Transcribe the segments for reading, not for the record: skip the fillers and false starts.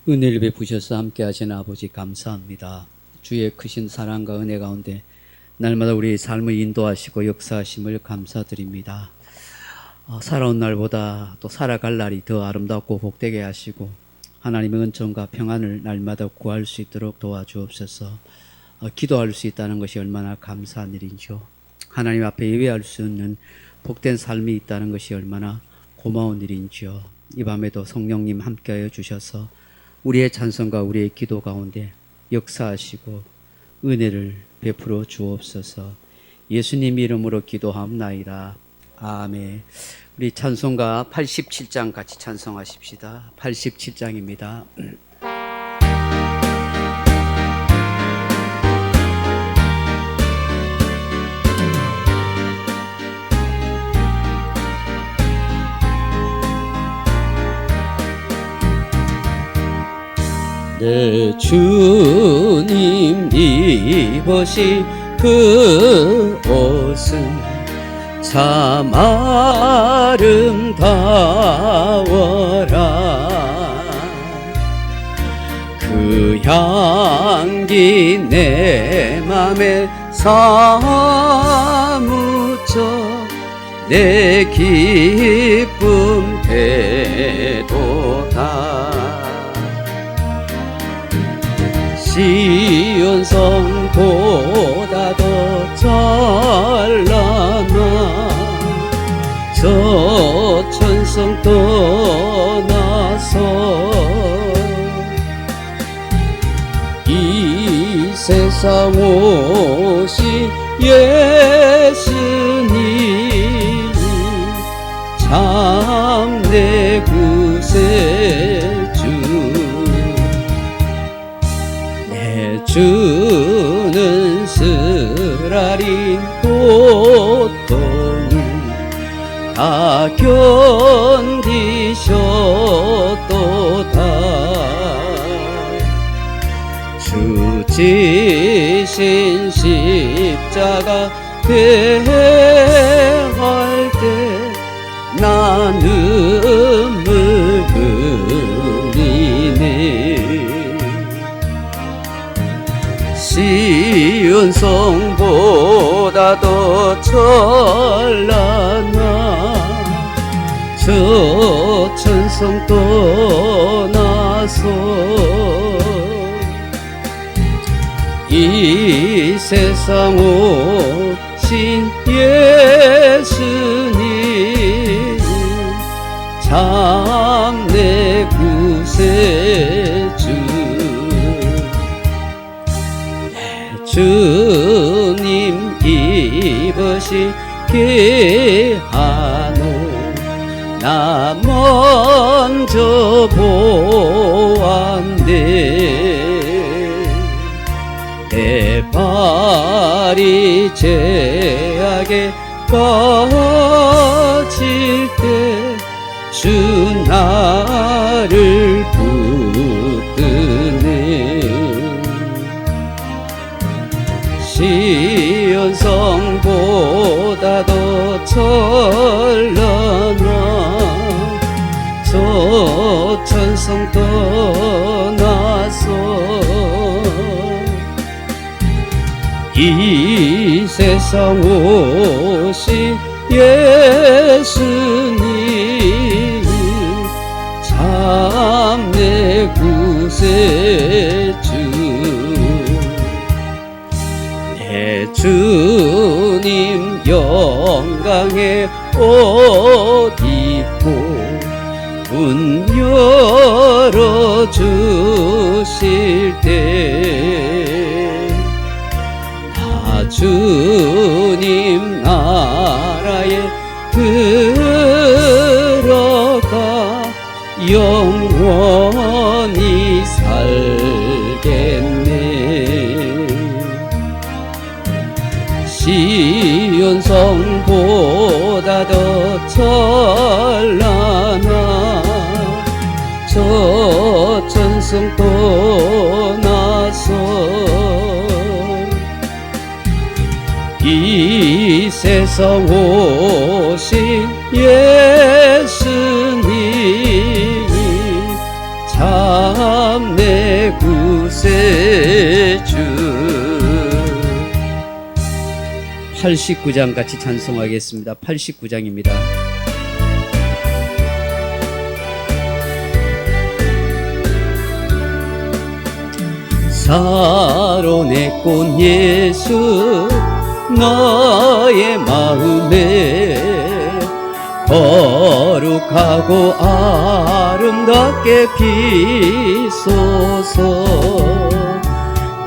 은혜를 베푸셔서 함께 하시는 아버지 감사합니다. 주의 크신 사랑과 은혜 가운데 날마다 우리의 삶을 인도하시고 역사하심을 감사드립니다. 살아온 날보다 또 살아갈 날이 더 아름답고 복되게 하시고 하나님의 은총과 평안을 날마다 구할 수 있도록 도와주옵소서. 기도할 수 있다는 것이 얼마나 감사한 일인지요. 하나님 앞에 예배할 수 있는 복된 삶이 있다는 것이 얼마나 고마운 일인지요. 이 밤에도 성령님 함께하여 주셔서 우리의 찬송과 우리의 기도 가운데 역사하시고 은혜를 베풀어 주옵소서. 예수님 이름으로 기도하옵나이다. 아멘. 우리 찬송가 87장 같이 찬송하십시다. 87장입니다. 내 주님 입으신 그 옷은 참 아름다워라. 그 향기 내 맘에 사무쳐 내 기쁨 되도다. 시온성보다 더 찬란한 저 천성 떠나서 이 세상 오신 예수님이 참 내 구세주. 주는 쓰라린 고통을 다 견디셨도다. 주 지신 십자가 대할 때 나 눈물 흘리네. 시온성보다 더 찬란한 저 천성 떠나서 이 세상 오신 예수님 참 내 구세주. 주님 입으신 계한옷 나 먼저 보았네. 내 발이 죄악에 빠질 때 주 나를 붙드네. 시온성보다 더 찬란한 저 천성 떠나서 이 세상 오신 예수님이 참 내 구세주. 주님 영광의 옷 입고 문 열어주실 때 나 주님 나라에 들어가 영원히 살겠네. 시온성보다 더 찬란한 저 천성 떠나서 이 세상 오신 예수님이 참 구세주 89장 같이 찬송하겠습니다. 89장입니다. 사론의 꽃 예수 너의 마음에 거룩하고 아름답게 비소서.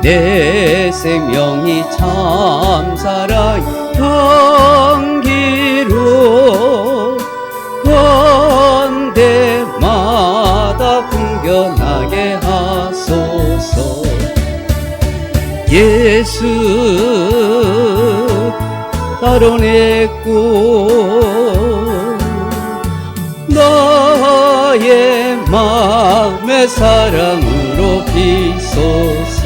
내 생명이 참사랑 향기로 건대마다 풍겨나게 하소서. 예수 사론의 꽃 너의 마음의 사랑으로 비소서.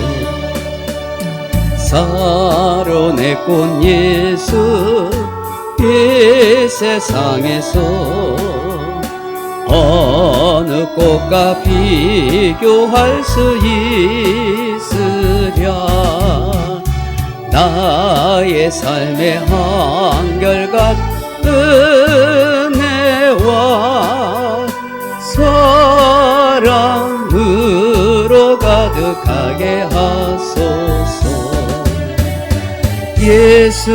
사론의 꽃 예수 이 세상에서 어느 꽃과 비교할 수 있으랴. 나의 삶의 한결같은 은혜와 사랑으로 가득하게 하소서. 예수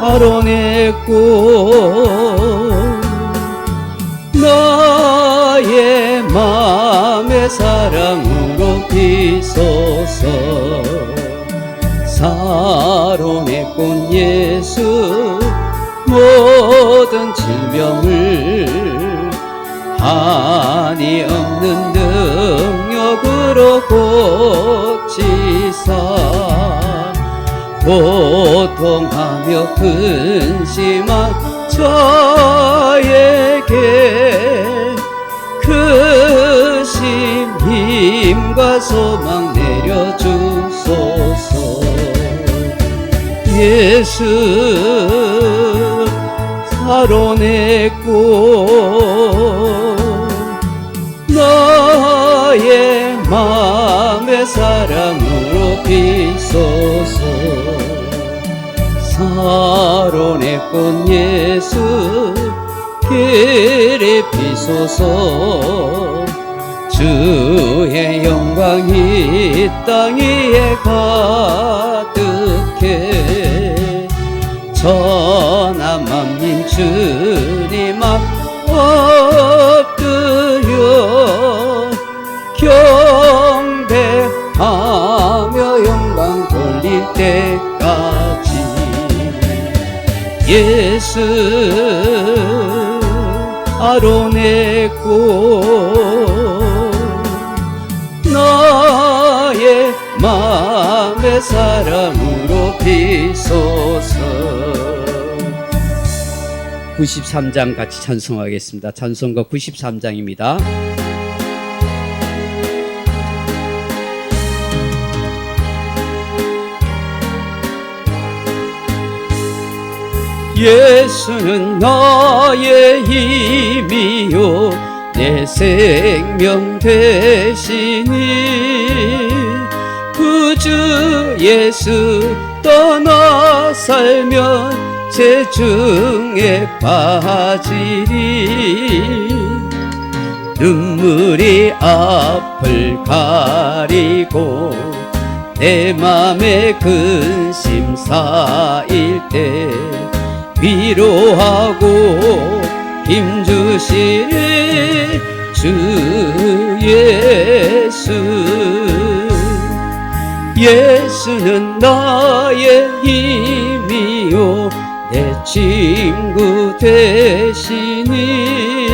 아론의 꽃 나의 맘의 사랑으로 비소서. 사론의 꽃 예수 모든 질병을 한이 없는 능력으로 고치사 고통하며 근심한 저에게 크신 힘과 소망 내려주소서. 예수 사론의 꽃 너의 맘의 사랑으로 비소서. 사론의 꽃 예수 길이 비소서. 주의 영광이 이 땅 위에 가득해 천하 만민 주님 앞 엎드려 경배하며 영광 돌릴 때까지. 예수 아론의 꽃 너의 맘의 사랑으로 비소서. 93장 같이 찬송하겠습니다. 찬송가 93장입니다. 예수는 나의 힘이요 내 생명 되시니 구주 예수 떠나 살면 재중에 빠지리. 눈물이 앞을 가리고 내 맘에 근심 쌓일 때 위로하고 힘주시리 주 예수. 예수는 나의 힘이요 내 친구 되시니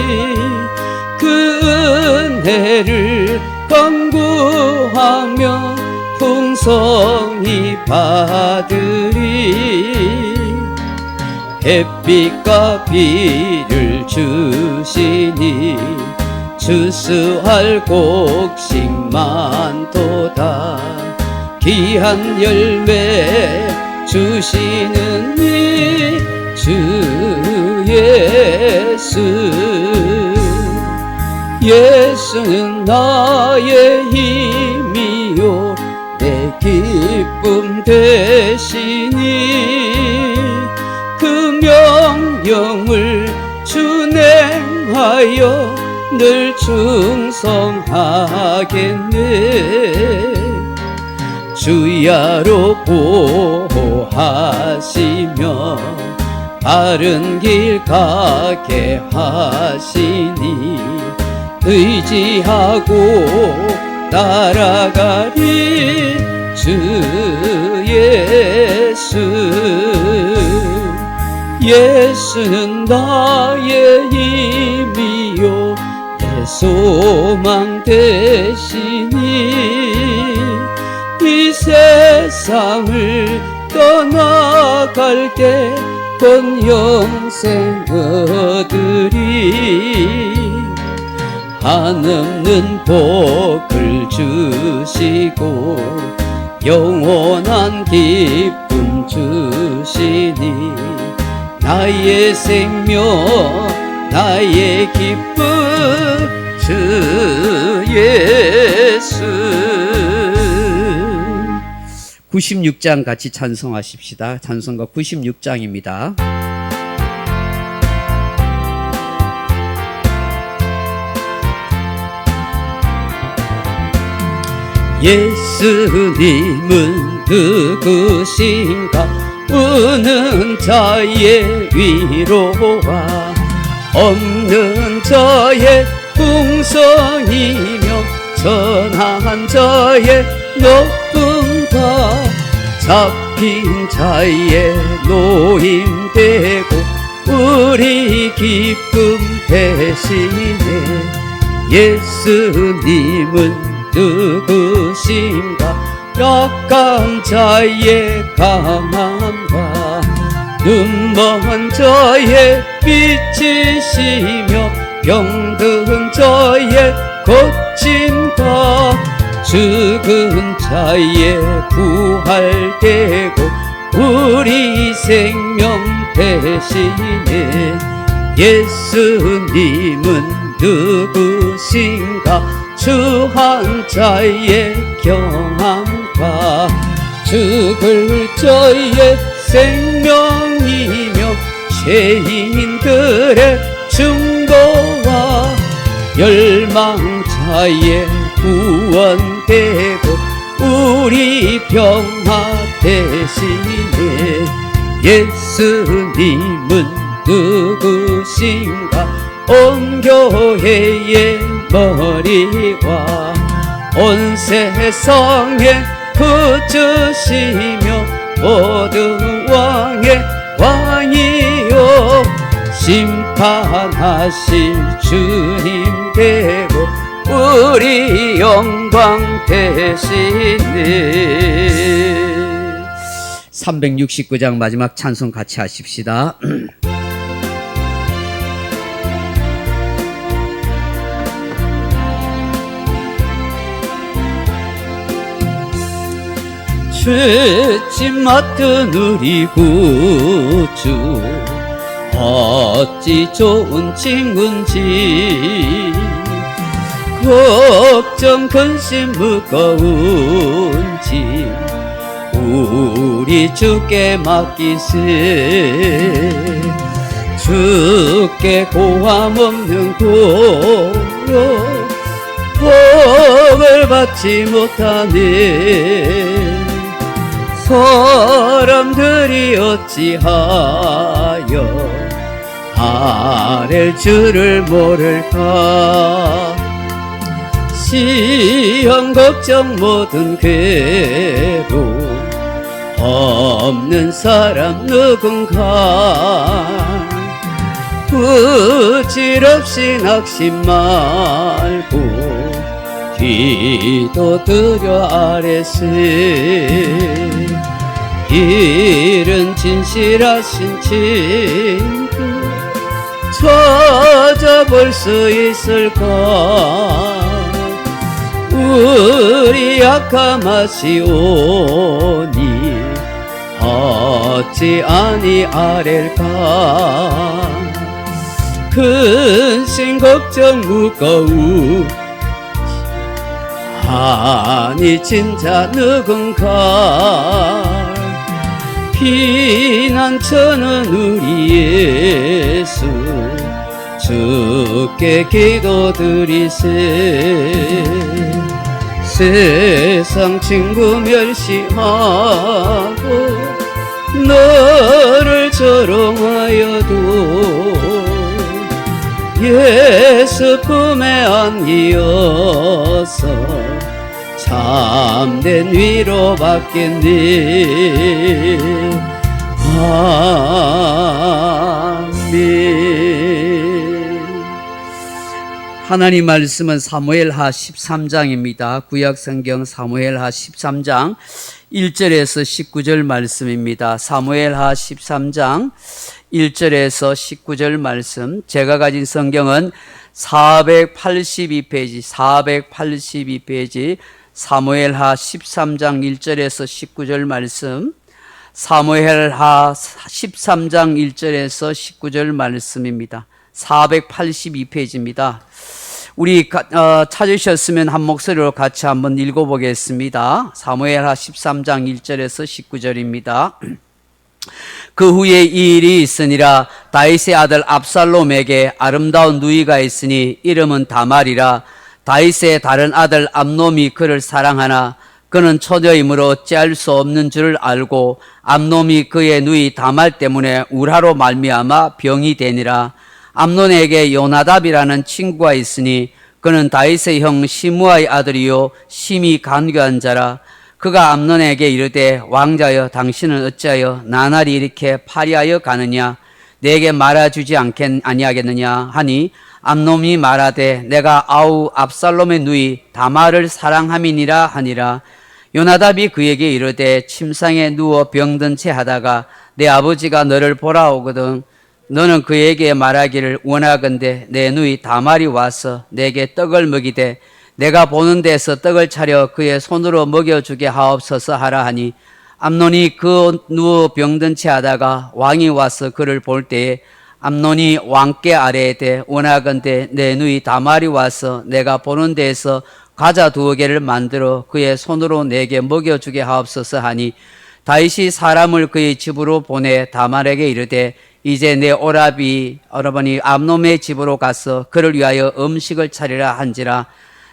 그 은혜를 간구하며 풍성히 받으리. 햇빛과 비를 주시니 추수할 곡식 많도다. 귀한 열매 주시는 이 주 예수. 예수는 나의 힘이요 내 기쁨 되시니 그 명령을 준행하여 늘 충성하겠네. 주야로 보호하시며 바른 길 가게 하시니 의지하고 따라가리 주 예수. 예수는 나의 힘이요 내 소망 되시니 이 세상을 떠나갈 때 곧 영생 얻으리. 한없는 복을 주시고 영원한 기쁨 주시니 나의 생명 나의 기쁨 주 예수. 96장 같이 찬송하십시다. 찬송가 96장입니다. 예수님은 누구신가? 우는 자의 위로와 없는 자의 풍성이며 선한 자의 높음과 잡힌 자의 노임되고 우리 기쁨 대신에 예수님은 누구신가? 약한 자의 강함과 눈먼 자의 빛이시며 병든 자의 고침과 죽은 자의 부활되고 우리 생명 대신에 예수님은 누구신가? 주한 자의 경함과 죽을 자의 생명이며 죄인들의 중보와 열망자의 구원되고 우리 평화 대신에 예수님은 누구신가? 온 교회의 머리와 온 세상에 붙으시며 모든 왕의 왕이요 심판하실 주님 되고 우리 영광 되시네. 369장 마지막 찬송 같이 하십시다. 죄짐 맡은 우리 구주 어찌 좋은 친구인지 걱정 근심 무거운지 우리 주께 맡기세. 주께 고함 없는 고요 복을 받지 못하네. 사람들이 어찌하여 아랠 줄을 모를까. 시험 걱정 모든 괴로움 없는 사람 누군가. 부질없이 낙심 말고 기도드려 아뢰세. 길은 진실하신 친구 찾아볼 수 있을까. 우리 약함하시오니 어찌 아니 아랠까. 근심 걱정 무거우 아니 진짜 누군가 피난처는 우리 예수 주께 기도드리세 세상 친구 멸시하고 너를 조롱하여도 예수 품에 안기어서 참된 위로 받겠네. 아멘. 하나님 말씀은 사무엘하 13장입니다. 구약성경 사무엘하 13장 1절에서 19절 말씀입니다. 사무엘하 13장 1절에서 19절 말씀. 제가 가진 성경은 482페이지 사무엘하 13장 1절에서 19절 말씀. 사무엘하 13장 1절에서 19절 말씀입니다. 482페이지입니다. 우리 찾으셨으면 한 목소리로 같이 한번 읽어보겠습니다. 사무엘하 13장 1절에서 19절입니다. 그 후에 이 일이 있으니라. 다윗의 아들 압살롬에게 아름다운 누이가 있으니 이름은 다말이라. 다윗의 다른 아들 암놈이 그를 사랑하나 그는 처녀이므로 어찌할 수 없는 줄을 알고 암놈이 그의 누이 다말 때문에 우라로 말미암아 병이 되니라. 암논에게 요나답이라는 친구가 있으니 그는 다윗의 형 시므아의 아들이요 심히 간교한 자라. 그가 암논에게 이르되 왕자여 당신은 어찌하여 나날이 이렇게 파리하여 가느냐 내게 말아주지 아니하겠느냐 하니 암논이 말하되 내가 아우 압살롬의 누이 다말을 사랑함이니라 하니라. 요나답이 그에게 이르되 침상에 누워 병든 채 하다가 내 아버지가 너를 보라 오거든 너는 그에게 말하기를 원하건대 내 누이 다말이 와서 내게 떡을 먹이되 내가 보는 데서 떡을 차려 그의 손으로 먹여주게 하옵소서 하라 하니 암논이 그 누워 병든 채 하다가 왕이 와서 그를 볼 때에 암논이 왕께 아뢰되 원하건대 내 누이 다말이 와서 내가 보는 데에서 과자 2개를 만들어 그의 손으로 내게 먹여주게 하옵소서 하니 다윗이 사람을 그의 집으로 보내 다말에게 이르되 이제 내 오라버니 암놈의 집으로 가서 그를 위하여 음식을 차리라 한지라.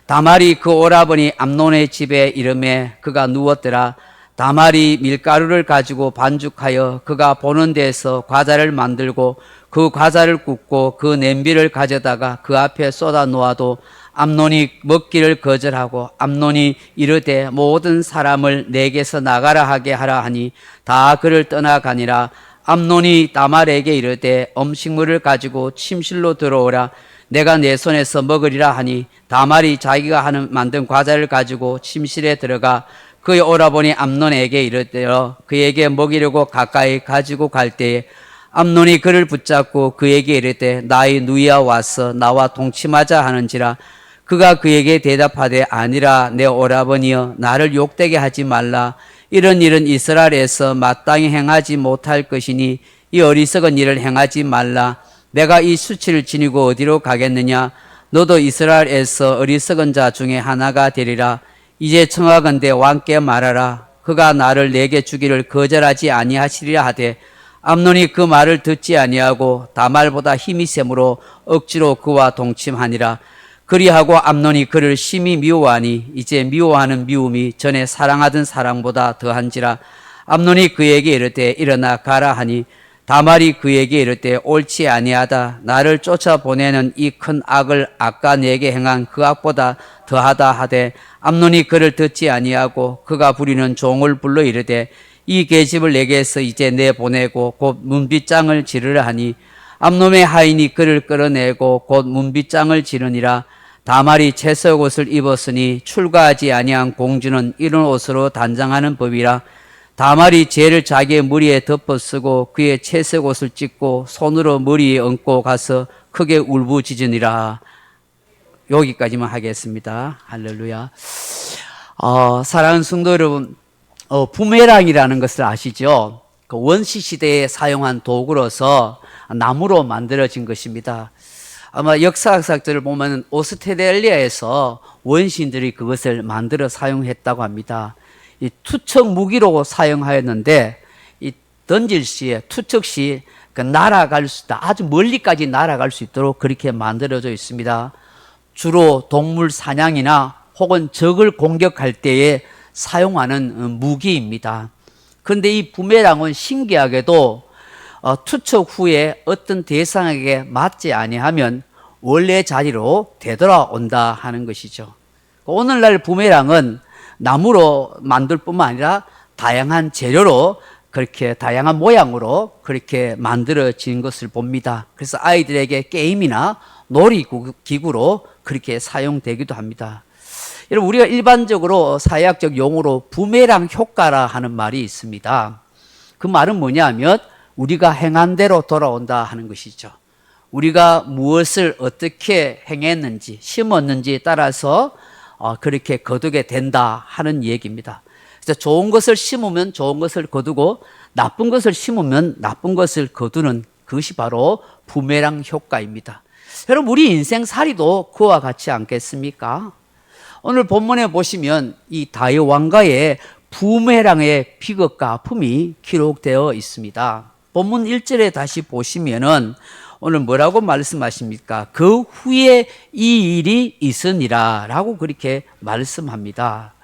다말이 그 오라버니 암논의 집에 이르매 그가 누웠더라. 다말이 밀가루를 가지고 반죽하여 그가 보는 데에서 과자를 만들고 그 과자를 굽고 그 냄비를 가져다가 그 앞에 쏟아 놓아도 암논이 먹기를 거절하고 암논이 이르되 모든 사람을 내게서 나가라 하게 하라 하니 다 그를 떠나가니라. 암논이 다말에게 이르되 음식물을 가지고 침실로 들어오라. 내가 내 손에서 먹으리라 하니 다말이 자기가 만든 과자를 가지고 침실에 들어가 그의 오라버니 암논에게 이르되 그에게 먹이려고 가까이 가지고 갈 때에 암논이 그를 붙잡고 그에게 이르되 나의 누이야 와서 나와 동침하자 하는지라. 그가 그에게 대답하되 아니라 내 오라버니여 나를 욕되게 하지 말라. 이런 일은 이스라엘에서 마땅히 행하지 못할 것이니 이 어리석은 일을 행하지 말라. 내가 이 수치를 지니고 어디로 가겠느냐. 너도 이스라엘에서 어리석은 자 중에 하나가 되리라. 이제 청하건대 왕께 말하라. 그가 나를 내게 주기를 거절하지 아니하시리라 하되 암논이 그 말을 듣지 아니하고 다말보다 힘이 세므로 억지로 그와 동침하니라. 그리하고 암논이 그를 심히 미워하니 이제 미워하는 미움이 전에 사랑하던 사랑보다 더한지라. 암논이 그에게 이르되 일어나 가라 하니 다말이 그에게 이르되 옳지 아니하다. 나를 쫓아보내는 이 큰 악을 아까 내게 행한 그 악보다 더하다 하되 암논이 그를 듣지 아니하고 그가 부리는 종을 불러 이르되 이 계집을 내게서 이제 내보내고 곧 문빗장을 지르라 하니 암논의 하인이 그를 끌어내고 곧 문빗장을 지르니라. 다말이 채색 옷을 입었으니 출가하지 아니한 공주는 이런 옷으로 단장하는 법이라. 다말이 죄를 자기의 머리에 덮어쓰고 그의 채색 옷을 찢고 손으로 머리에 얹고 가서 크게 울부짖으니라. 여기까지만 하겠습니다. 할렐루야. 사랑하는 성도 여러분, 부메랑이라는 것을 아시죠? 그 원시 시대에 사용한 도구로서 나무로 만들어진 것입니다. 아마 역사학자들을 보면 오스트레일리아에서 원시인들이 그것을 만들어 사용했다고 합니다. 이 투척 무기로 사용하였는데 이 던질 시에 투척 시 그 날아갈 수 있다. 아주 멀리까지 날아갈 수 있도록 그렇게 만들어져 있습니다. 주로 동물 사냥이나 혹은 적을 공격할 때에 사용하는 무기입니다. 그런데 이 부메랑은 신기하게도 투척 후에 어떤 대상에게 맞지 아니하면 원래 자리로 되돌아온다 하는 것이죠. 오늘날 부메랑은 나무로 만들 뿐만 아니라 다양한 재료로 그렇게 다양한 모양으로 그렇게 만들어진 것을 봅니다. 그래서 아이들에게 게임이나 놀이기구로 그렇게 사용되기도 합니다. 여러분, 우리가 일반적으로 사회학적 용어로 부메랑 효과라 하는 말이 있습니다. 그 말은 뭐냐면 우리가 행한 대로 돌아온다 하는 것이죠. 우리가 무엇을 어떻게 행했는지 심었는지에 따라서 그렇게 거두게 된다 하는 얘기입니다. 그래서 좋은 것을 심으면 좋은 것을 거두고 나쁜 것을 심으면 나쁜 것을 거두는 그것이 바로 부메랑 효과입니다. 여러분, 우리 인생살이도 그와 같지 않겠습니까? 오늘 본문에 보시면 이 다윗 왕가의 부메랑의 비극과 아픔이 기록되어 있습니다. 본문 1절에 다시 보시면은 오늘 뭐라고 말씀하십니까? 그 후에 이 일이 있으니라 라고 그렇게 말씀합니다.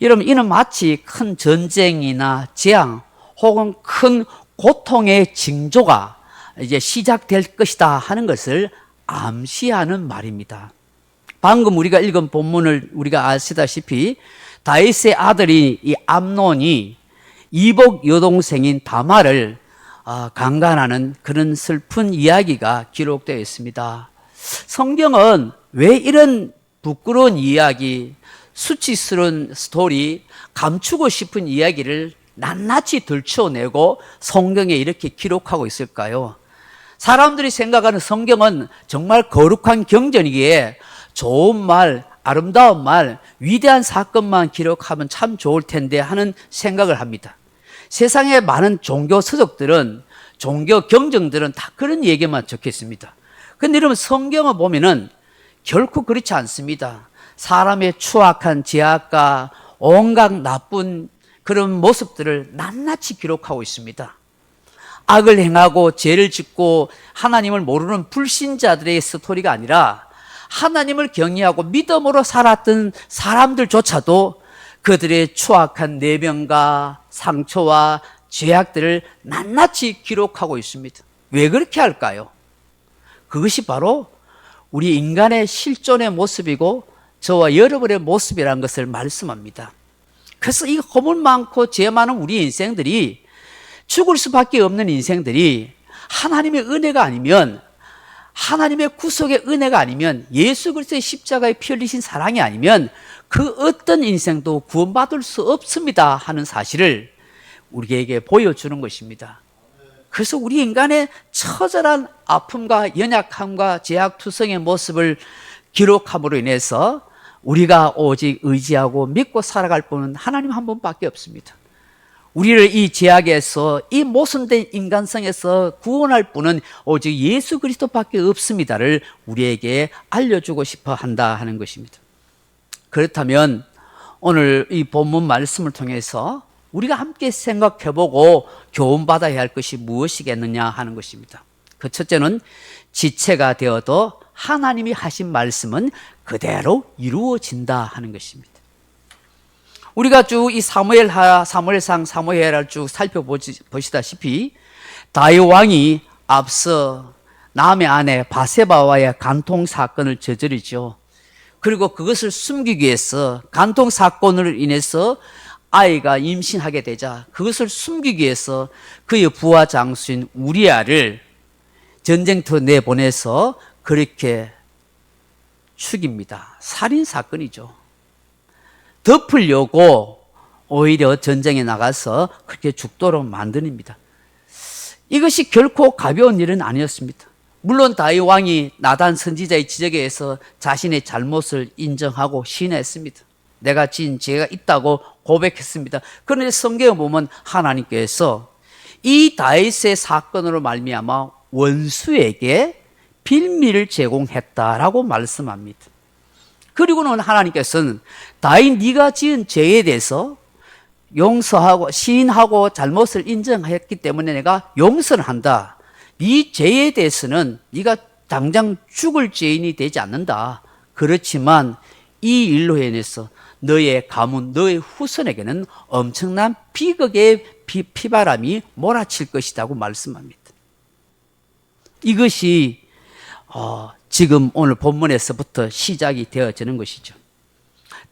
여러분, 이는 마치 큰 전쟁이나 재앙 혹은 큰 고통의 징조가 이제 시작될 것이다 하는 것을 암시하는 말입니다. 방금 우리가 읽은 본문을 우리가 아시다시피 다윗의 아들이 이 암논이 이복 여동생인 다말을 강간하는 그런 슬픈 이야기가 기록되어 있습니다. 성경은 왜 이런 부끄러운 이야기, 수치스러운 스토리, 감추고 싶은 이야기를 낱낱이 들춰내고 성경에 이렇게 기록하고 있을까요? 사람들이 생각하는 성경은 정말 거룩한 경전이기에 좋은 말, 아름다운 말, 위대한 사건만 기록하면 참 좋을 텐데 하는 생각을 합니다. 세상에 많은 종교 서적들은, 종교 경전들은 다 그런 얘기만 적혀 있습니다. 그런데 여러분, 성경을 보면은 결코 그렇지 않습니다. 사람의 추악한 죄악과 온갖 나쁜 그런 모습들을 낱낱이 기록하고 있습니다. 악을 행하고 죄를 짓고 하나님을 모르는 불신자들의 스토리가 아니라 하나님을 경외하고 믿음으로 살았던 사람들조차도 그들의 추악한 내면과 상처와 죄악들을 낱낱이 기록하고 있습니다. 왜 그렇게 할까요? 그것이 바로 우리 인간의 실존의 모습이고 저와 여러분의 모습이라는 것을 말씀합니다. 그래서 이 허물 많고 죄 많은 우리 인생들이, 죽을 수밖에 없는 인생들이 하나님의 은혜가 아니면, 하나님의 구속의 은혜가 아니면, 예수 그리스도의 십자가에 피 흘리신 사랑이 아니면 그 어떤 인생도 구원받을 수 없습니다 하는 사실을 우리에게 보여주는 것입니다. 그래서 우리 인간의 처절한 아픔과 연약함과 죄악투성의 모습을 기록함으로 인해서 우리가 오직 의지하고 믿고 살아갈 분은 하나님 한 분밖에 없습니다. 우리를 이 죄악에서, 이 모순된 인간성에서 구원할 분은 오직 예수 그리스도밖에 없습니다를 우리에게 알려주고 싶어 한다 하는 것입니다. 그렇다면 오늘 이 본문 말씀을 통해서 우리가 함께 생각해보고 교훈받아야 할 것이 무엇이겠느냐 하는 것입니다. 그 첫째는 지체가 되어도 하나님이 하신 말씀은 그대로 이루어진다 하는 것입니다. 우리가 쭉 이 사무엘상, 사무엘을 쭉 살펴보시다시피 다윗 왕이 앞서 남의 아내 바세바와의 간통 사건을 저지르죠. 그리고 그것을 숨기기 위해서, 간통 사건으로 인해서 아이가 임신하게 되자 그것을 숨기기 위해서 그의 부하 장수인 우리아를 전쟁터 내보내서 그렇게 죽입니다. 살인사건이죠. 덮으려고 오히려 전쟁에 나가서 그렇게 죽도록 만듭니다. 이것이 결코 가벼운 일은 아니었습니다. 물론 다윗 왕이 나단 선지자의 지적에 의해서 자신의 잘못을 인정하고 시인했습니다. 내가 지은 죄가 있다고 고백했습니다. 그런데 성경에 보면 하나님께서 이 다윗의 사건으로 말미암아 원수에게 빌미를 제공했다라고 말씀합니다. 그리고는 하나님께서는 다윗 네가 지은 죄에 대해서 용서하고 시인하고 잘못을 인정했기 때문에 내가 용서를 한다. 네 죄에 대해서는 네가 당장 죽을 죄인이 되지 않는다. 그렇지만 이 일로 인해서 너의 가문, 너의 후손에게는 엄청난 비극의 피바람이 몰아칠 것이라고 말씀합니다. 이것이 지금 오늘 본문에서부터 시작이 되어지는 것이죠.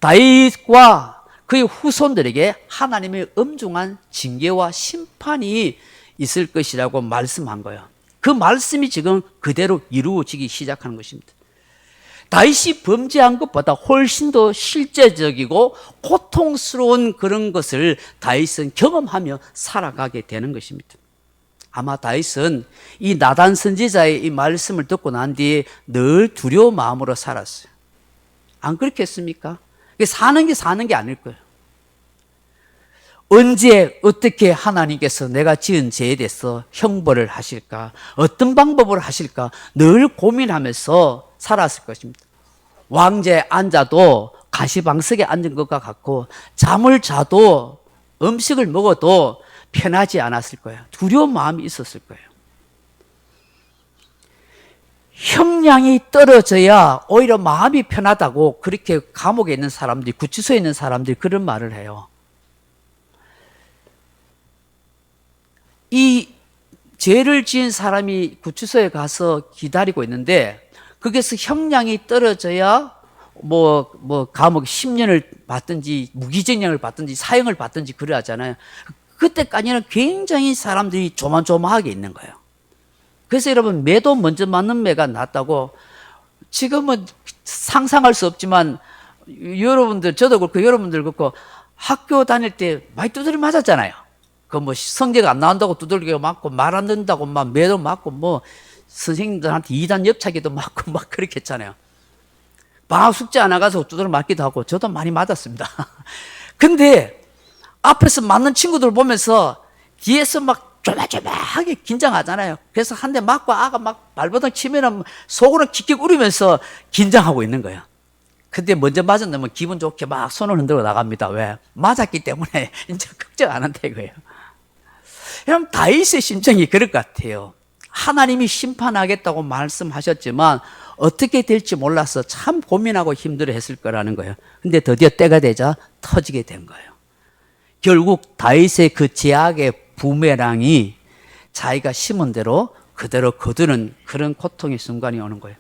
다윗과 그의 후손들에게 하나님의 엄중한 징계와 심판이 있을 것이라고 말씀한 거예요. 그 말씀이 지금 그대로 이루어지기 시작하는 것입니다. 다윗이 범죄한 것보다 훨씬 더 실제적이고 고통스러운 그런 것을 다윗은 경험하며 살아가게 되는 것입니다. 아마 다윗은 이 나단 선지자의 이 말씀을 듣고 난 뒤에 늘 두려운 마음으로 살았어요. 안 그렇겠습니까? 사는 게 아닐 거예요. 언제 어떻게 하나님께서 내가 지은 죄에 대해서 형벌을 하실까? 어떤 방법으로 하실까? 늘 고민하면서 살았을 것입니다. 왕좌에 앉아도 가시방석에 앉은 것과 같고 잠을 자도 음식을 먹어도 편하지 않았을 거예요. 두려운 마음이 있었을 거예요. 형량이 떨어져야 오히려 마음이 편하다고 그렇게 감옥에 있는 사람들이, 구치소에 있는 사람들이 그런 말을 해요. 이 죄를 지은 사람이 구치소에 가서 기다리고 있는데 거기서 형량이 떨어져야 감옥 10년을 받든지 무기징역을 받든지 사형을 받든지 그래 하잖아요. 그때까지는 굉장히 사람들이 조마조마하게 있는 거예요. 그래서 여러분, 매도 먼저 맞는 매가 낫다고, 지금은 상상할 수 없지만 여러분들, 저도 그렇고 여러분들 그렇고 학교 다닐 때 많이 두드려 맞았잖아요. 성적 안 나온다고 두들겨 맞고, 말 안 듣는다고 막 매도 맞고, 선생님들한테 2단 옆차기도 맞고 막 그렇게 했잖아요. 방학 숙제 안 나가서 두드려 맞기도 하고, 저도 많이 맞았습니다. 근데 앞에서 맞는 친구들 보면서 뒤에서 막 조마조마하게 긴장하잖아요. 그래서 한 대 맞고 아가 막 발버둥 치면은 속으로 킥킥 우리면서 긴장하고 있는 거예요. 근데 먼저 맞은 놈은 기분 좋게 막 손을 흔들어 나갑니다. 왜? 맞았기 때문에 이제 걱정 안 한다 이거예요. 여러분, 다윗의 심정이 그럴 것 같아요. 하나님이 심판하겠다고 말씀하셨지만 어떻게 될지 몰라서 참 고민하고 힘들어했을 거라는 거예요. 근데 드디어 때가 되자 터지게 된 거예요. 결국 다윗의 그 제약의 부메랑이 자기가 심은 대로 그대로 거두는 그런 고통의 순간이 오는 거예요.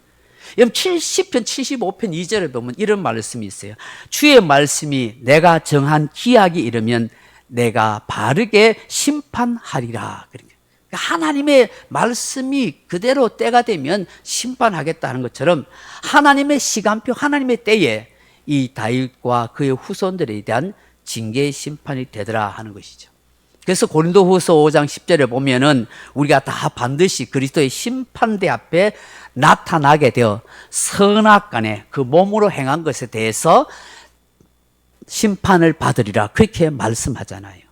여러분, 70편 75편 2절에 보면 이런 말씀이 있어요. 주의 말씀이 내가 정한 기약이 이르면 내가 바르게 심판하리라. 그러니까 하나님의 말씀이 그대로 때가 되면 심판하겠다는 것처럼 하나님의 시간표, 하나님의 때에 이 다윗과 그의 후손들에 대한 징계의 심판이 되더라 하는 것이죠. 그래서 고린도후서 5장 10절에 보면은 우리가 다 반드시 그리스도의 심판대 앞에 나타나게 되어 선악간에 그 몸으로 행한 것에 대해서 심판을 받으리라 그렇게 말씀하잖아요.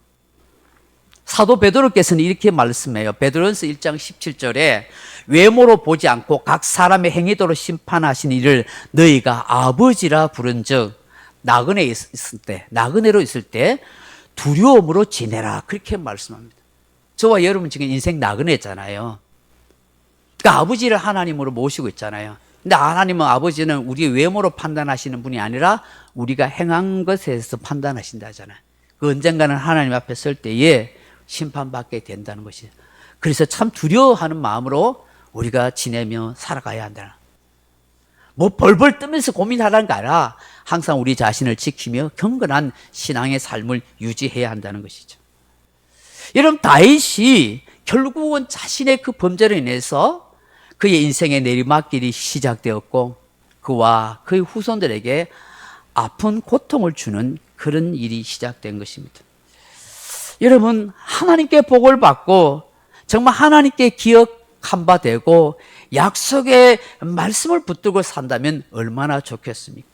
사도 베드로께서는 이렇게 말씀해요. 베드로전서 1장 17절에 외모로 보지 않고 각 사람의 행위대로 심판하신 이를 너희가 아버지라 부른즉 나그네로 있을 때 두려움으로 지내라 그렇게 말씀합니다. 저와 여러분 지금 인생 나그네잖아요. 그러니까 아버지를 하나님으로 모시고 있잖아요. 근데 하나님은 아버지는 우리의 외모로 판단하시는 분이 아니라 우리가 행한 것에 대해서 판단하신다 하잖아요. 그 언젠가는 하나님 앞에 설 때에 심판받게 된다는 것이죠. 그래서 참 두려워하는 마음으로 우리가 지내며 살아가야 한다. 벌벌 뜨면서 고민하라는 게 아니라 항상 우리 자신을 지키며 경건한 신앙의 삶을 유지해야 한다는 것이죠. 여러분, 다윗이 결국은 자신의 그 범죄로 인해서 그의 인생의 내리막길이 시작되었고 그와 그의 후손들에게 아픈 고통을 주는 그런 일이 시작된 것입니다. 여러분, 하나님께 복을 받고 정말 하나님께 기억한 바 되고 약속의 말씀을 붙들고 산다면 얼마나 좋겠습니까?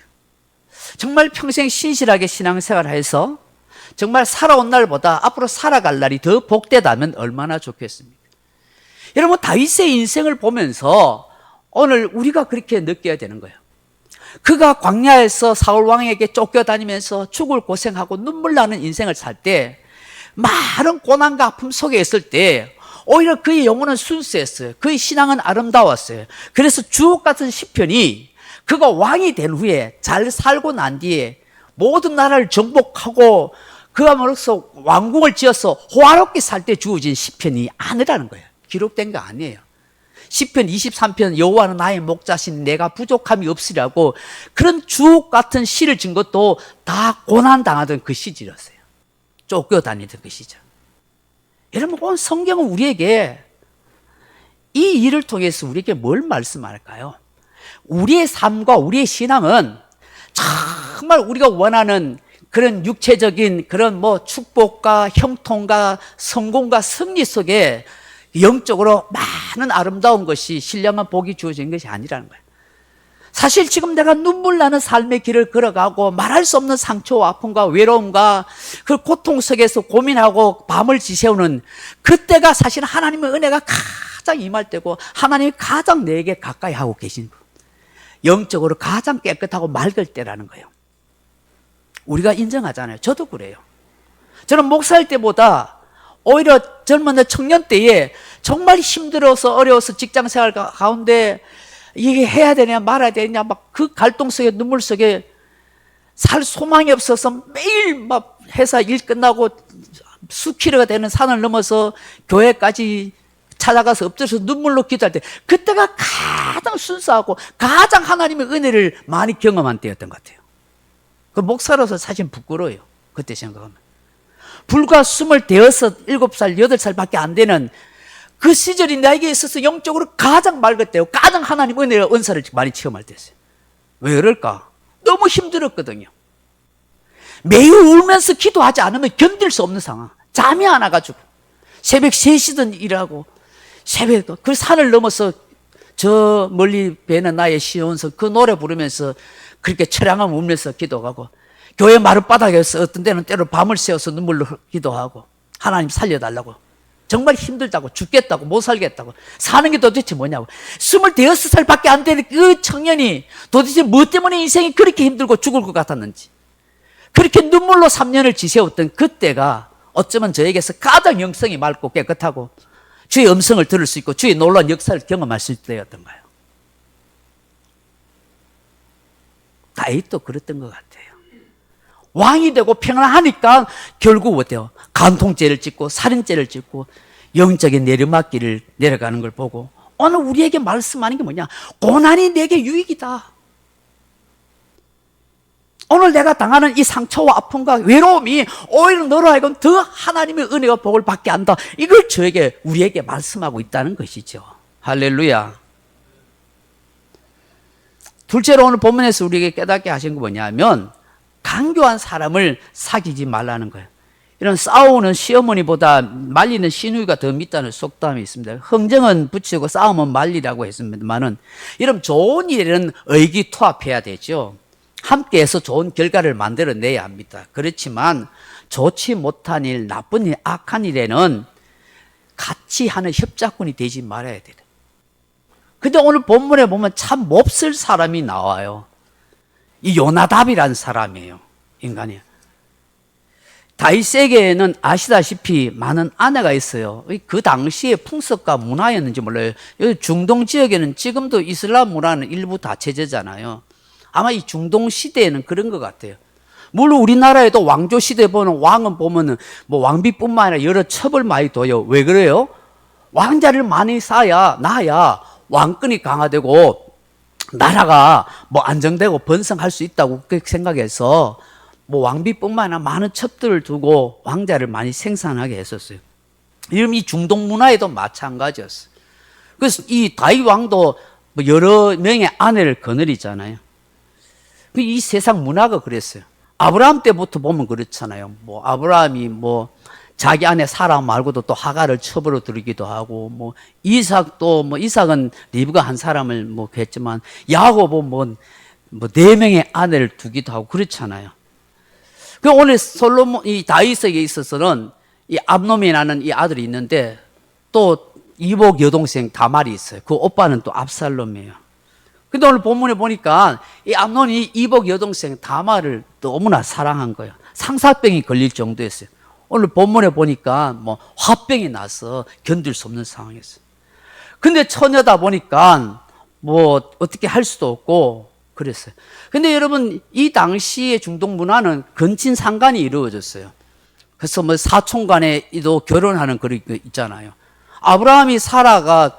정말 평생 신실하게 신앙생활을 해서 정말 살아온 날보다 앞으로 살아갈 날이 더 복되다면 얼마나 좋겠습니까? 여러분, 다윗의 인생을 보면서 오늘 우리가 그렇게 느껴야 되는 거예요. 그가 광야에서 사울 왕에게 쫓겨다니면서 죽을 고생하고 눈물 나는 인생을 살 때, 많은 고난과 아픔 속에 있을 때 오히려 그의 영혼은 순수했어요. 그의 신앙은 아름다웠어요. 그래서 주옥 같은 시편이 그가 왕이 된 후에 잘 살고 난 뒤에 모든 나라를 정복하고 그야말로서 왕궁을 지어서 호화롭게 살 때 주어진 시편이 아니라는 거예요. 기록된 거 아니에요. 시편 23편 여호와는 나의 목자신 내가 부족함이 없으리라고 그런 주옥 같은 시를 진 것도 다 고난당하던 그 시절이었어요. 쫓겨다니던 그 시절. 여러분, 오늘 성경은 우리에게 이 일을 통해서 우리에게 뭘 말씀할까요? 우리의 삶과 우리의 신앙은 정말 우리가 원하는 그런 육체적인 그런 뭐 축복과 형통과 성공과 승리 속에 영적으로 많은 아름다운 것이 신령한 복이 주어진 것이 아니라는 거예요. 사실 지금 내가 눈물 나는 삶의 길을 걸어가고 말할 수 없는 상처와 아픔과 외로움과 그 고통 속에서 고민하고 밤을 지새우는 그때가 사실 하나님의 은혜가 가장 임할 때고 하나님이 가장 내게 가까이 하고 계신 거, 영적으로 가장 깨끗하고 맑을 때라는 거예요. 우리가 인정하잖아요. 저도 그래요. 저는 목사일 때보다 오히려 젊은 날 청년 때에 정말 힘들어서 어려워서 직장생활 가운데 이게 해야 되냐 말아야 되냐 막 그 갈등 속에 눈물 속에 살 소망이 없어서 매일 막 회사 일 끝나고 수킬로가 되는 산을 넘어서 교회까지 찾아가서 엎드려서 눈물로 기도할 때 그때가 가장 순수하고 가장 하나님의 은혜를 많이 경험한 때였던 것 같아요. 그 목사로서 사실 부끄러워요. 그때 생각하면. 불과 26, 7살, 8살밖에 안 되는 그 시절이 나에게 있어서 영적으로 가장 맑을 때요. 가장 하나님 은혜와 은사를 많이 체험할 때였어요. 왜 그럴까? 너무 힘들었거든요. 매일 울면서 기도하지 않으면 견딜 수 없는 상황. 잠이 안 와가지고 새벽 3시든 일하고 새벽 그 산을 넘어서 저 멀리 배는 나의 시온서 그 노래 부르면서 그렇게 처량함 울면서 기도하고 교회 마룻바닥에서 어떤 때는 때로 밤을 새워서 눈물로 기도하고 하나님 살려달라고 정말 힘들다고 죽겠다고 못 살겠다고 사는 게 도대체 뭐냐고 26살밖에 안 되는 그 청년이 도대체 뭐 때문에 인생이 그렇게 힘들고 죽을 것 같았는지 그렇게 눈물로 3년을 지새웠던 그때가 어쩌면 저에게서 가장 영성이 맑고 깨끗하고 주의 음성을 들을 수 있고 주의 놀라운 역사를 경험할 수 있을 때였던가요? 다윗도 그랬던 것 같아요. 왕이 되고 평안하니까 결국 어때요? 간통죄를 짓고 살인죄를 짓고 영적인 내리막길을 내려가는 걸 보고 오늘 우리에게 말씀하는 게 뭐냐? 고난이 내게 유익이다. 오늘 내가 당하는 이 상처와 아픔과 외로움이 오히려 너로 하여금 더 하나님의 은혜와 복을 받게 한다. 이걸 저에게 우리에게 말씀하고 있다는 것이죠. 할렐루야. 둘째로 오늘 본문에서 우리에게 깨닫게 하신 거 뭐냐면 강교한 사람을 사귀지 말라는 거예요. 이런 싸우는 시어머니보다 말리는 시누이가 더 밉다는 속담이 있습니다. 흥정은 붙이고 싸움은 말리라고 했습니다만은 이런 좋은 일에는 의기투합해야 되죠. 함께해서 좋은 결과를 만들어내야 합니다. 그렇지만 좋지 못한 일, 나쁜 일, 악한 일에는 같이 하는 협작꾼이 되지 말아야 돼요. 근데 오늘 본문에 보면 참 몹쓸 사람이 나와요. 이 요나답이라는 사람이에요. 인간이에요. 다윗에게는 아시다시피 많은 아내가 있어요. 그 당시의 풍습과 문화였는지 몰라요. 여기 중동 지역에는 지금도 이슬람 문화는 일부 다체제잖아요. 아마 이 중동 시대에는 그런 것 같아요. 물론 우리나라에도 왕조 시대 보는 왕은 보면은 뭐 왕비뿐만 아니라 여러 첩을 많이 둬요. 왜 그래요? 왕자를 많이 낳아야 왕권이 강화되고 나라가 뭐 안정되고 번성할 수 있다고 그렇게 생각해서 뭐 왕비뿐만 아니라 많은 첩들을 두고 왕자를 많이 생산하게 했었어요. 이런 이 중동 문화에도 마찬가지였어요. 그래서 이 다윗 왕도 뭐 여러 명의 아내를 거느리잖아요. 이 세상 문화가 그랬어요. 아브라함 때부터 보면 그렇잖아요. 뭐 아브라함이 뭐 자기 아내 사라 말고도 또 하가를 첩으로 들이기도 하고 뭐 이삭도 뭐 이삭은 리브가 한 사람을 뭐 했지만 야곱은 뭐 4명의 아내를 두기도 하고 그렇잖아요. 그 오늘 솔로몬, 이 다윗에게 있어서는 이 압놈이라는 이 아들이 있는데 또 이복 여동생 다말이 있어요. 그 오빠는 또 압살롬이에요. 근데 오늘 본문에 보니까 이 압논이 이복 여동생 다말을 너무나 사랑한 거예요. 상사병이 걸릴 정도였어요. 오늘 본문에 보니까 뭐 화병이 나서 견딜 수 없는 상황이었어요. 근데 처녀다 보니까 뭐 어떻게 할 수도 없고 그랬어요. 근데 여러분, 이 당시의 중동 문화는 근친 상간이 이루어졌어요. 그래서 뭐 사촌 간에도 결혼하는 그런 거 있잖아요. 아브라함이 사라가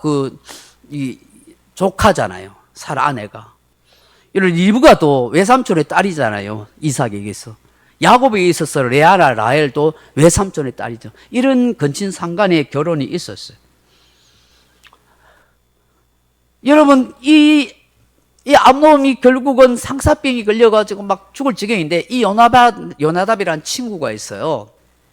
이 조카잖아요. 사라 아내가. 이런 리브가 또 외삼촌의 딸이잖아요. 이삭에게서. 야곱에게 있어서 레아나 라헬도 외삼촌의 딸이죠. 이런 근친 상간의 결혼이 있었어요. 여러분, 이 압놈이 결국은 상사병이 걸려가지고 막 죽을 지경인데, 이 요나답이라는 친구가 있어요.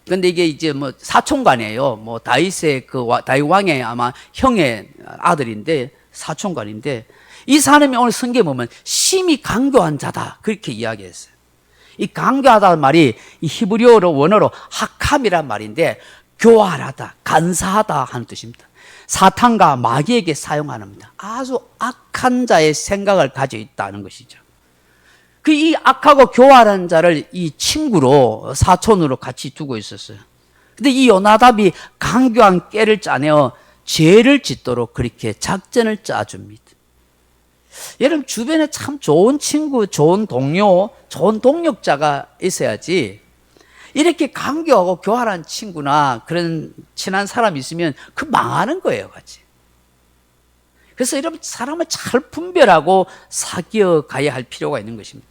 근데 이게 이제 뭐 사촌간이에요. 뭐 다윗의 다윗 왕의 아마 형의 아들인데, 사촌간인데, 이 사람이 오늘 성경에 보면 심히 강교한 자다. 그렇게 이야기했어요. 이 강교하다는 말이 이 히브리어로 원어로 하캄이란 말인데, 교활하다, 간사하다 하는 뜻입니다. 사탄과 마귀에게 사용하는 겁니다. 아주 악한 자의 생각을 가지고 있다는 것이죠. 이 악하고 교활한 자를 이 친구로, 사촌으로 같이 두고 있었어요. 근데 이 요나답이 강교한 깨를 짜내어 죄를 짓도록 그렇게 작전을 짜줍니다. 여러분, 주변에 참 좋은 친구, 좋은 동료, 좋은 동력자가 있어야지 이렇게 강교하고 교활한 친구나 그런 친한 사람이 있으면 그 망하는 거예요, 같이. 그래서 여러분, 사람을 잘 분별하고 사귀어 가야 할 필요가 있는 것입니다.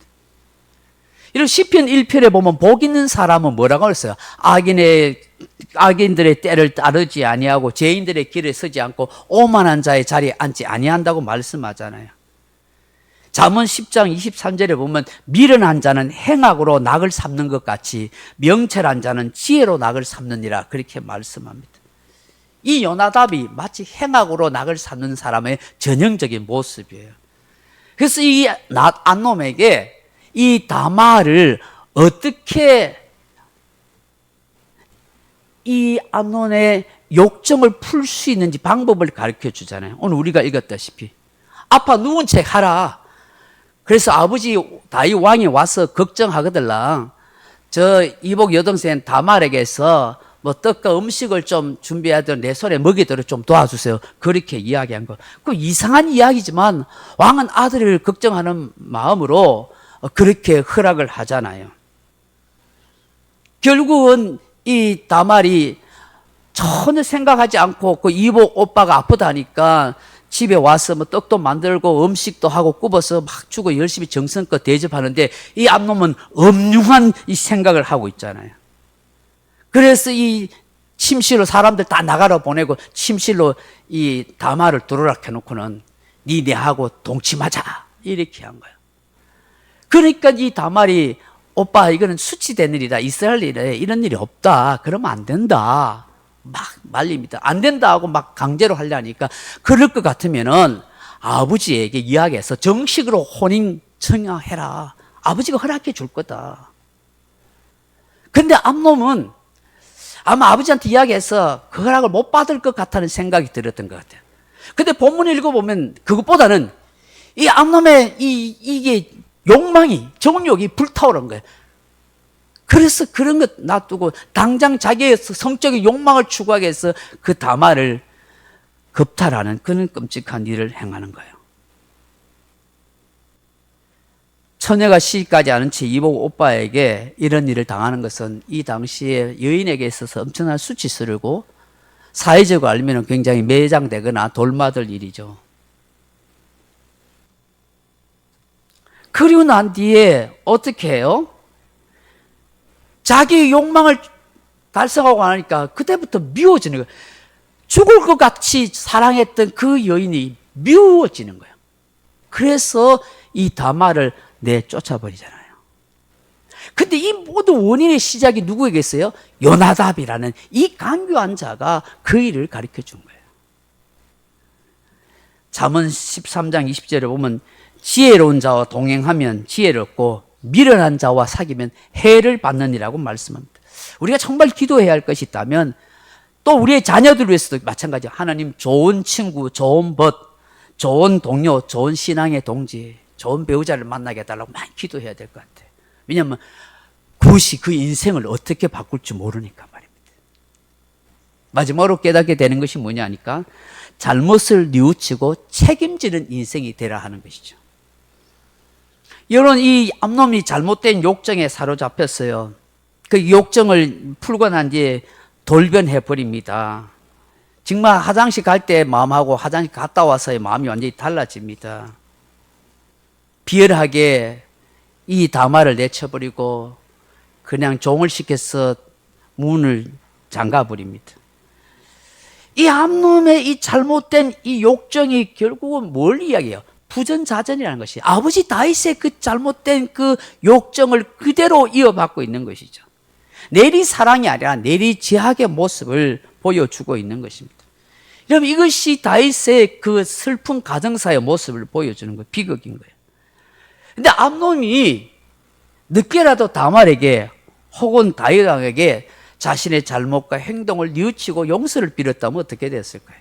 이런 시편 1편에 보면 복 있는 사람은 뭐라고 했어요? 악인들의 때를 따르지 아니하고 죄인들의 길에 서지 않고 오만한 자의 자리에 앉지 아니한다고 말씀하잖아요. 잠언 10장 23절에 보면 미련한 자는 행악으로 낙을 삼는 것 같이 명철한 자는 지혜로 낙을 삼느니라 그렇게 말씀합니다. 이 요나답이 마치 행악으로 낙을 삼는 사람의 전형적인 모습이에요. 그래서 이 압놈에게 이 다말을 어떻게 이 압논의 욕정을 풀 수 있는지 방법을 가르쳐 주잖아요. 오늘 우리가 읽었다시피 아빠 누운 책 하라. 그래서 아버지 다윗 왕이 와서 걱정하거들랑 저 이복 여동생 다말에게서 뭐 떡과 음식을 좀 준비하도록 내 손에 먹이도록 좀 도와주세요. 그렇게 이야기한 거. 그 이상한 이야기지만 왕은 아들을 걱정하는 마음으로 그렇게 허락을 하잖아요. 결국은 이 다말이 전혀 생각하지 않고 그 이복 오빠가 아프다니까 집에 와서 뭐 떡도 만들고 음식도 하고 굽어서 막 주고 열심히 정성껏 대접하는데 이 압놈은 엄중한 이 생각을 하고 있잖아요. 그래서 이 침실로 사람들 다 나가라 보내고 침실로 이 다말을 들어락 해놓고는 니네하고 동침하자 이렇게 한 거예요. 그러니까 이 다말이 오빠 이거는 수치된 일이다. 이스라엘 일에 이런 일이 없다. 그러면 안 된다. 막 말립니다. 안 된다 하고 막 강제로 하려니까 그럴 것 같으면은 아버지에게 이야기해서 정식으로 혼인 청약해라. 아버지가 허락해 줄 거다. 근데 압놈은 아마 아버지한테 이야기해서 그 허락을 못 받을 것 같다는 생각이 들었던 것 같아요. 근데 본문을 읽어보면 그것보다는 이 압놈의 이게 욕망이, 정욕이 불타오른 거예요. 그래서 그런 것 놔두고 당장 자기의 성적인 욕망을 추구하기 위해서 그 다말을 겁탈하는 그런 끔찍한 일을 행하는 거예요. 처녀가 시집가지 않은 채 이복 오빠에게 이런 일을 당하는 것은 이 당시에 여인에게 있어서 엄청난 수치스러고 사회적으로 알면 굉장히 매장되거나 돌맞을 일이죠. 그리고 난 뒤에 어떻게 해요? 자기의 욕망을 달성하고 나니까 그때부터 미워지는 거예요. 죽을 것 같이 사랑했던 그 여인이 미워지는 거예요. 그래서 이 다말을 내쫓아버리잖아요. 근데 이 모든 원인의 시작이 누구에게 있어요? 요나답이라는 이 강교한 자가 그 일을 가르쳐 준 거예요. 잠언 13장 20절에 보면 지혜로운 자와 동행하면 지혜롭고 미련한 자와 사귀면 해를 받느니라고 말씀합니다. 우리가 정말 기도해야 할 것이 있다면 또 우리의 자녀들 위해서도 마찬가지예요. 하나님 좋은 친구, 좋은 벗, 좋은 동료, 좋은 신앙의 동지, 좋은 배우자를 만나게 해달라고 많이 기도해야 될 것 같아요. 왜냐하면 그것이 그 인생을 어떻게 바꿀지 모르니까 말입니다. 마지막으로 깨닫게 되는 것이 뭐냐 하니까 잘못을 뉘우치고 책임지는 인생이 되라 하는 것이죠. 여러분, 이 암놈이 잘못된 욕정에 사로잡혔어요. 그 욕정을 풀고 난 뒤에 돌변해 버립니다. 정말 화장실 갈 때 마음하고 화장실 갔다 와서의 마음이 완전히 달라집니다. 비열하게 이 다말을 내쳐버리고 그냥 종을 시켜서 문을 잠가버립니다. 이 암놈의 이 잘못된 이 욕정이 결국은 뭘 이야기해요? 부전자전이라는 것이 아버지 다윗의 그 잘못된 그 욕정을 그대로 이어받고 있는 것이죠. 내리 사랑이 아니라 내리 제약의 모습을 보여주고 있는 것입니다. 여러분, 이것이 다윗의 그 슬픈 가정사의 모습을 보여주는 거예요. 비극인 거예요. 근데 암논이 늦게라도 다말에게 혹은 다윗 왕에게 자신의 잘못과 행동을 뉘우치고 용서를 빌었다면 어떻게 됐을까요?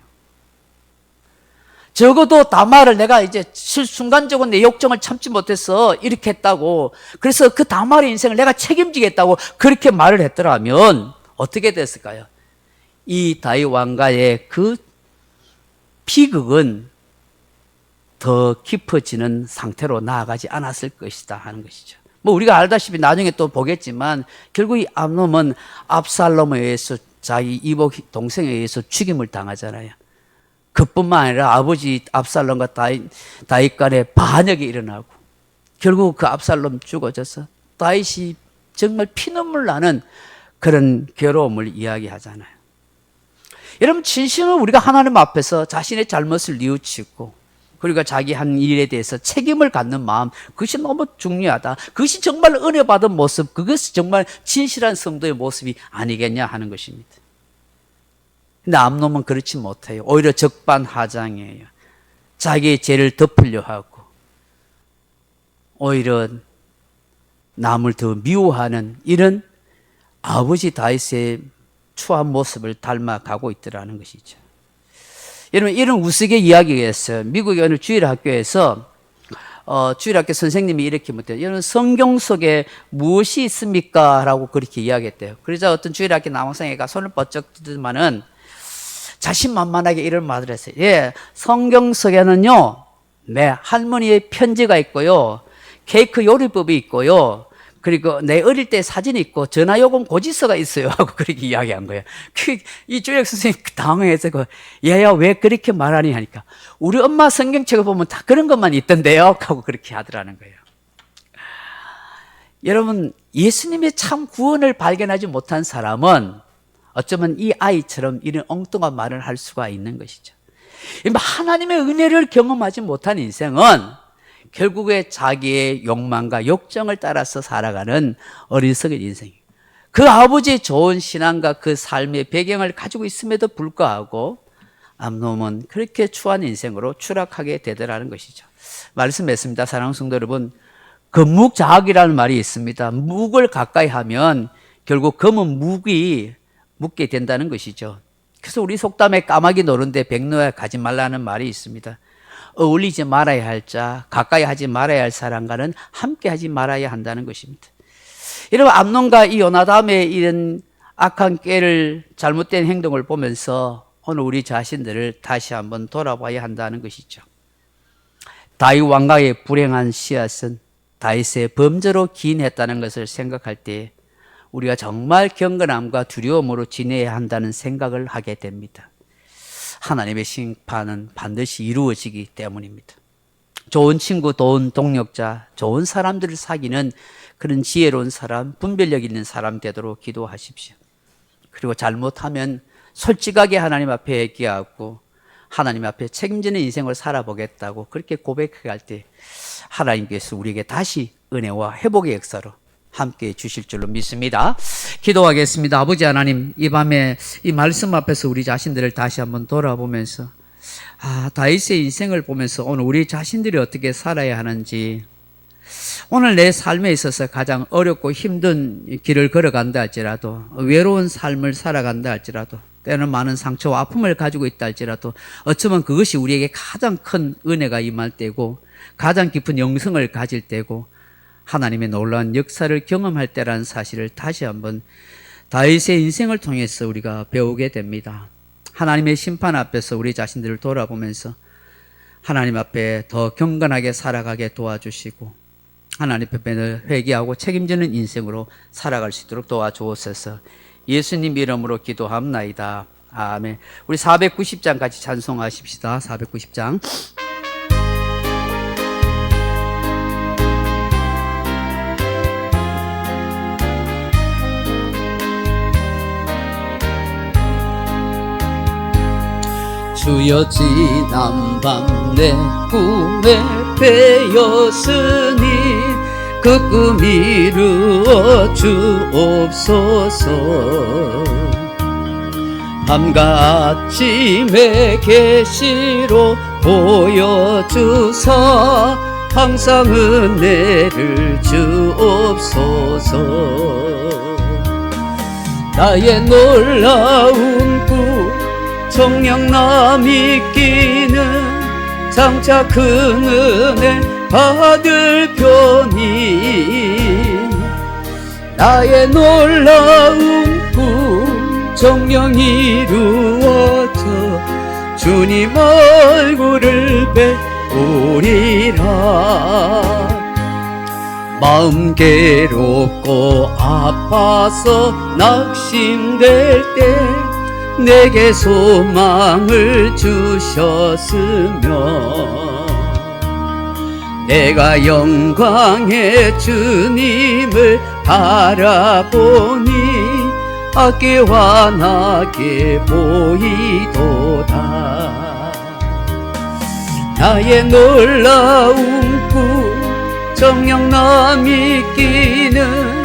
적어도 다말을 내가 이제 순간적으로 내 욕정을 참지 못해서 이렇게 했다고, 그래서 그 다말의 인생을 내가 책임지겠다고 그렇게 말을 했더라면 어떻게 됐을까요? 이 다윗 왕가의 그 비극은 더 깊어지는 상태로 나아가지 않았을 것이다 하는 것이죠. 뭐 우리가 알다시피 나중에 또 보겠지만 결국 이 암논은 압살롬에 의해서 자기 이복 동생에 의해서 죽임을 당하잖아요. 그뿐만 아니라 아버지 압살롬과 다윗 간에 반역이 일어나고 결국 그 압살롬 죽어져서 다윗이 정말 피눈물 나는 그런 괴로움을 이야기하잖아요. 여러분, 진실은 우리가 하나님 앞에서 자신의 잘못을 뉘우치고 그리고 자기 한 일에 대해서 책임을 갖는 마음, 그것이 너무 중요하다. 그것이 정말 은혜 받은 모습, 그것이 정말 진실한 성도의 모습이 아니겠냐 하는 것입니다. 근데 암논은 그렇지 못해요. 오히려 적반하장이에요. 자기의 죄를 덮으려 하고 오히려 남을 더 미워하는 이런 아버지 다윗의 추한 모습을 닮아가고 있더라는 것이죠. 여러분, 이런 우스개 이야기가 있어요. 미국의 어느 주일학교에서 주일학교 선생님이 이렇게 묻대요. 여러분, 성경 속에 무엇이 있습니까? 라고 그렇게 이야기했대요. 그러자 어떤 주일학교 남학생애가 손을 번쩍 들더만은 자신만만하게 이런 말을 했어요. 예, 성경 속에는요, 네, 할머니의 편지가 있고요, 케이크 요리법이 있고요, 그리고 내 어릴 때 사진이 있고 전화요금 고지서가 있어요 하고 그렇게 이야기한 거예요. 이 주일학 선생님 당황해서 얘야 왜 그렇게 말하니 하니까 우리 엄마 성경책을 보면 다 그런 것만 있던데요 하고 그렇게 하더라는 거예요. 여러분, 예수님의 참 구원을 발견하지 못한 사람은 어쩌면 이 아이처럼 이런 엉뚱한 말을 할 수가 있는 것이죠. 하나님의 은혜를 경험하지 못한 인생은 결국에 자기의 욕망과 욕정을 따라서 살아가는 어리석은 인생이에요. 그 아버지의 좋은 신앙과 그 삶의 배경을 가지고 있음에도 불구하고 암논은 그렇게 추한 인생으로 추락하게 되더라는 것이죠. 말씀했습니다. 사랑하는 성도 여러분, 금묵자학이라는 말이 있습니다. 묵을 가까이 하면 결국 검은 묵이 묵게 된다는 것이죠. 그래서 우리 속담에 까마귀 노는데 백로에 가지 말라는 말이 있습니다. 어울리지 말아야 할 자, 가까이 하지 말아야 할 사람과는 함께 하지 말아야 한다는 것입니다. 여러분, 암논과 이 요나담의 이런 악한 꾀를, 잘못된 행동을 보면서 오늘 우리 자신들을 다시 한번 돌아봐야 한다는 것이죠. 다윗 왕가의 불행한 씨앗은 다윗의 범죄로 기인했다는 것을 생각할 때 우리가 정말 경건함과 두려움으로 지내야 한다는 생각을 하게 됩니다. 하나님의 심판은 반드시 이루어지기 때문입니다. 좋은 친구, 좋은 동력자, 좋은 사람들을 사귀는 그런 지혜로운 사람, 분별력 있는 사람 되도록 기도하십시오. 그리고 잘못하면 솔직하게 하나님 앞에 얘기하고 하나님 앞에 책임지는 인생을 살아보겠다고 그렇게 고백할 때 하나님께서 우리에게 다시 은혜와 회복의 역사로 함께 주실 줄로 믿습니다. 기도하겠습니다. 아버지 하나님, 이 밤에 이 말씀 앞에서 우리 자신들을 다시 한번 돌아보면서 다윗의 인생을 보면서 오늘 우리 자신들이 어떻게 살아야 하는지, 오늘 내 삶에 있어서 가장 어렵고 힘든 길을 걸어간다 할지라도, 외로운 삶을 살아간다 할지라도, 때는 많은 상처와 아픔을 가지고 있다 할지라도, 어쩌면 그것이 우리에게 가장 큰 은혜가 임할 때고, 가장 깊은 영성을 가질 때고, 하나님의 놀라운 역사를 경험할 때라는 사실을 다시 한번 다윗의 인생을 통해서 우리가 배우게 됩니다. 하나님의 심판 앞에서 우리 자신들을 돌아보면서 하나님 앞에 더 경건하게 살아가게 도와주시고, 하나님 앞에 늘 회개하고 책임지는 인생으로 살아갈 수 있도록 도와주옵소서. 예수님 이름으로 기도합나이다. 아멘. 우리 490장 같이 찬송하십시다. 490장. 주여 지난 밤 내 꿈에 베었으니 그 꿈 이루어 주옵소서. 밤과 아침의 계시로 보여주사 항상 은혜를 주옵소서. 나의 놀라운 꿈 정녕 남이 끼는 장차 큰 은혜 받을 편이, 나의 놀라운 꿈 정녕 이루어져 주님 얼굴을 배우리라. 마음 괴롭고 아파서 낙심될 때 내게 소망을 주셨으며, 내가 영광의 주님을 바라보니 악기 환하게 보이도다. 나의 놀라운 꿈 정녕 남이 끼는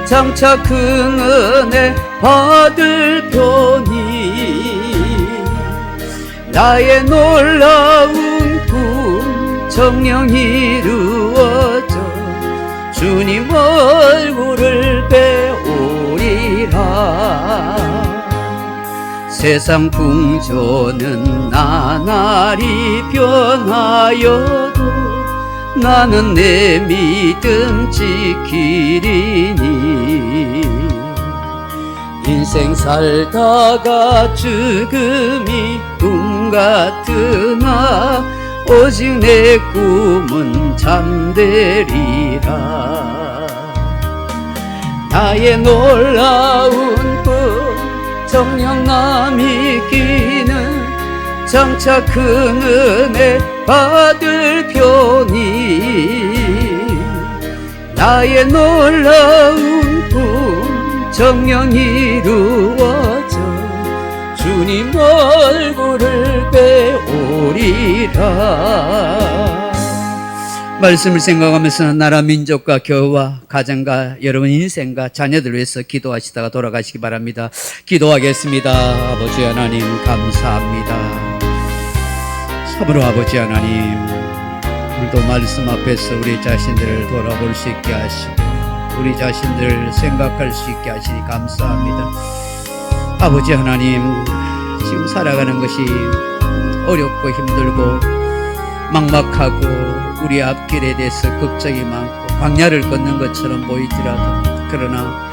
장차 큰 은혜 받을 편이, 나의 놀라운 꿈 정녕 이루어져 주님 얼굴을 배우리라. 세상 풍조는 나날이 변하여도 나는 내 믿음 지키리니, 인생 살다가 죽음이 꿈 같으나 오직 내 꿈은 잠되리라. 나의 놀라운 꿈 정녕 남이 끼는 장차 큰 은혜 받을 편이, 나의 놀라운 꿈 정녕 이루어져 주님 얼굴을 배우리라. 말씀을 생각하면서 나라 민족과 교회와 가정과 여러분 인생과 자녀들 위해서 기도하시다가 돌아가시기 바랍니다. 기도하겠습니다. 아버지 하나님 감사합니다. 참으로 아버지 하나님, 오늘도 말씀 앞에서 우리 자신들을 돌아볼 수 있게 하시고 우리 자신들을 생각할 수 있게 하시니 감사합니다. 아버지 하나님, 지금 살아가는 것이 어렵고 힘들고 막막하고 우리 앞길에 대해서 걱정이 많고 광야를 걷는 것처럼 보이더라도, 그러나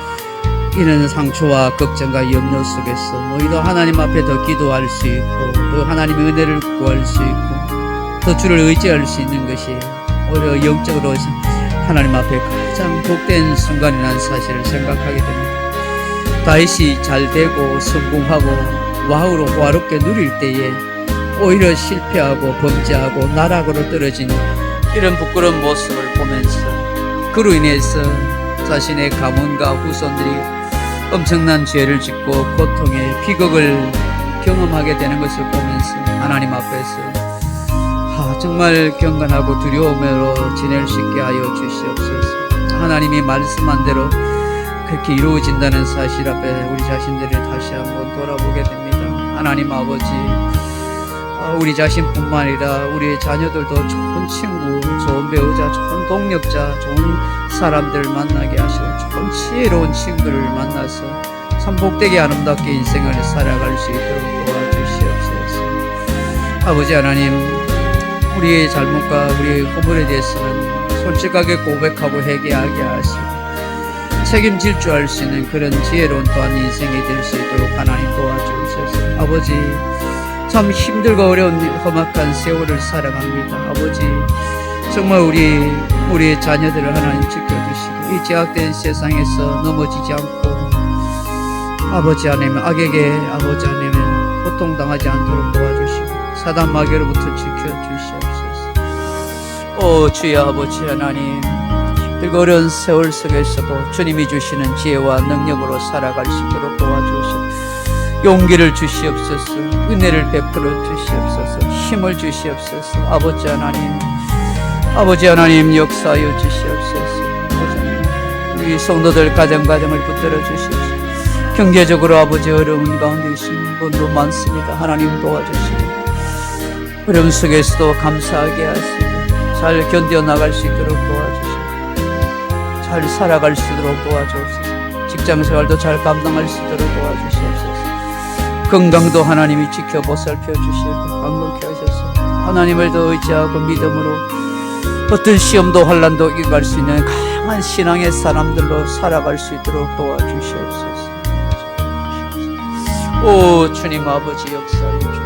이런 상처와 걱정과 염려 속에서 너희도 하나님 앞에 더 기도할 수 있고 또 하나님의 은혜를 구할 수 있고 더 주를 의지할 수 있는 것이 오히려 영적으로 하나님 앞에 가장 복된 순간이라는 사실을 생각하게 됩니다. 다윗이 잘 되고 성공하고 왕으로 호화롭게 누릴 때에 오히려 실패하고 범죄하고 나락으로 떨어진 이런 부끄러운 모습을 보면서 그로 인해서 자신의 가문과 후손들이 엄청난 죄를 짓고 고통의 비극을 경험하게 되는 것을 보면서 하나님 앞에서 정말 경건하고 두려움으로 지낼 수 있게 하여 주시옵소서. 하나님이 말씀한 대로 그렇게 이루어진다는 사실 앞에 우리 자신들을 다시 한번 돌아보게 됩니다. 하나님 아버지, 우리 자신뿐만 아니라 우리의 자녀들도 좋은 친구, 좋은 배우자, 좋은 동력자, 좋은 사람들 만나게 하시고 좋은 지혜로운 친구를 만나서 참 복되게 아름답게 인생을 살아갈 수 있도록 도와주시옵소서. 아버지 하나님, 우리의 잘못과 우리의 허물에 대해서는 솔직하게 고백하고 회개하게 하시고 책임질 줄 알 수 있는 그런 지혜로운 또한 인생이 될 수 있도록 하나님 도와주옵소서. 아버지, 참 힘들고 어려운 험악한 세월을 살아갑니다. 아버지, 정말 우리의 자녀들을 하나님 지켜주시고 이 제약된 세상에서 넘어지지 않고 아버지 하나님, 악에게 아버지 하나님 고통당하지 않도록 도와주시고 사단 마귀로부터 지켜주시옵소서. 오 주여 아버지 하나님, 힘들고 어려운 세월 속에서도 주님이 주시는 지혜와 능력으로 살아갈 수 있도록 도와주시옵소서. 용기를 주시옵소서. 은혜를 베풀어 주시옵소서. 힘을 주시옵소서. 아버지 하나님 역사하여 주시옵소서. 아버지 하나님, 우리 성도들 가정을 붙들어 주시옵소서. 경제적으로 아버지 어려운 가운데 있는 분도 많습니다. 하나님 도와주시고 어려움 속에서도 감사하게 하시고 잘 견뎌 나갈 수 있도록 도와주시고 잘 살아갈 수 있도록 도와주옵소서. 직장생활도 잘 감당할 수 있도록 도와주시옵소서. 건강도 하나님이 지켜 보살펴 주시고 강건케 하셔서 하나님을 더 의지하고 믿음으로 어떤 시험도 환난도 이겨갈 수 있는 강한 신앙의 사람들로 살아갈 수 있도록 도와주시옵소서. 오 주님 아버지 역사해 주시옵소서.